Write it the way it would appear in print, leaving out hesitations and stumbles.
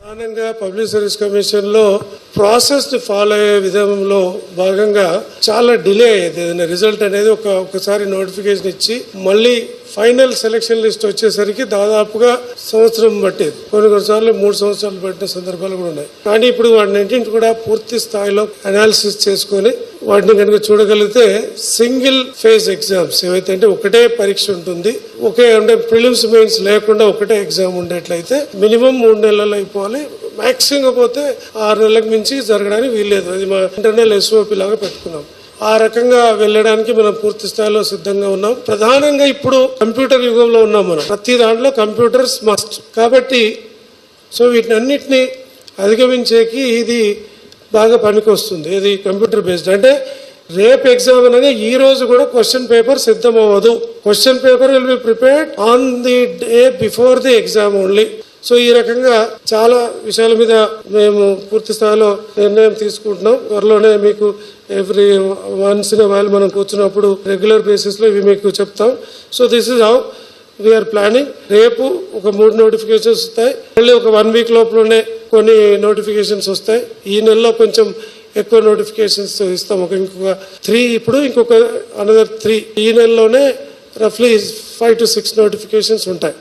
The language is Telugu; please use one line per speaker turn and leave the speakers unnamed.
ప్రధానంగా పబ్లిక్ సర్వీస్ కమిషన్ లో ప్రాసెస్ ని ఫాలో అయ్యే విధానంలో భాగంగా చాలా డిలే అయ్యేది. ఏదైనా రిజల్ట్ అనేది ఒకసారి నోటిఫికేషన్ ఇచ్చి మళ్ళీ ఫైనల్ సెలక్షన్ లిస్ట్ వచ్చేసరికి దాదాపుగా సంవత్సరం పట్టేది. కొన్నిసార్లు 3 సంవత్సరాలు పట్టిన సందర్భాలు కూడా ఉన్నాయి. కానీ ఇప్పుడు వాటిని కూడా పూర్తి స్థాయిలో అనాలిసిస్ చేసుకొని వాటిని కనుక చూడగలిగితే సింగిల్ ఫేజ్ ఎగ్జామ్స్ ఏవైతే అంటే ఒకటే పరీక్ష ఉంటుంది, అంటే ప్రిలిమ్స్ మెయిన్స్ లేకుండా ఒకటే ఎగ్జామ్ ఉండేట్లయితే మినిమం 3 నెలలు అయిపోవాలి. మాక్సిమం పోతే 6 నెలలకు మించి జరగడానికి వీల్లేదు. అది మా ఇంటర్నల్ SOP లాగా పెట్టుకున్నాం. ఆ రకంగా వెళ్ళడానికి మనం పూర్తి స్థాయిలో సిద్ధంగా ఉన్నాం. ప్రధానంగా ఇప్పుడు కంప్యూటర్ యుగంలో ఉన్నాం. మనం ప్రతి దాంట్లో కంప్యూటర్స్ మస్ట్ కాబట్టి వీటినన్నిటిని అధిగమించేకి ఇది బాగా పనికొస్తుంది. ఇది కంప్యూటర్ బేస్డ్. అంటే రేపు ఎగ్జామ్ అనగా ఈ రోజు కూడా క్వశ్చన్ పేపర్ సిద్ధం అవ్వదు. Question paper will be prepared on the day before the exam only. ఈ రకంగా చాలా విషయాల మీద మేము పూర్తి స్థాయిలో నిర్ణయం తీసుకుంటున్నాం. త్వరలోనే మీకు ఎవ్రీ వన్స్ ఇన్ వైల్ మనం కూర్చున్నప్పుడు రెగ్యులర్ బేసిస్ లో ఇవి మీకు చెప్తాం. This is how we are planning. రేపు ఒక 3 నోటిఫికేషన్స్ వస్తాయి. మళ్ళీ ఒక 1 వీక్ లోపలనే కొన్ని నోటిఫికేషన్స్ వస్తాయి. ఈ నెలలో కొంచెం ఎక్కువ నోటిఫికేషన్స్ ఇస్తాం. ఇంకొక 3, ఇప్పుడు ఇంకొక అనదర్ 3. ఈ నెలలోనే రఫ్లీ 5 to 6 నోటిఫికేషన్స్ ఉంటాయి.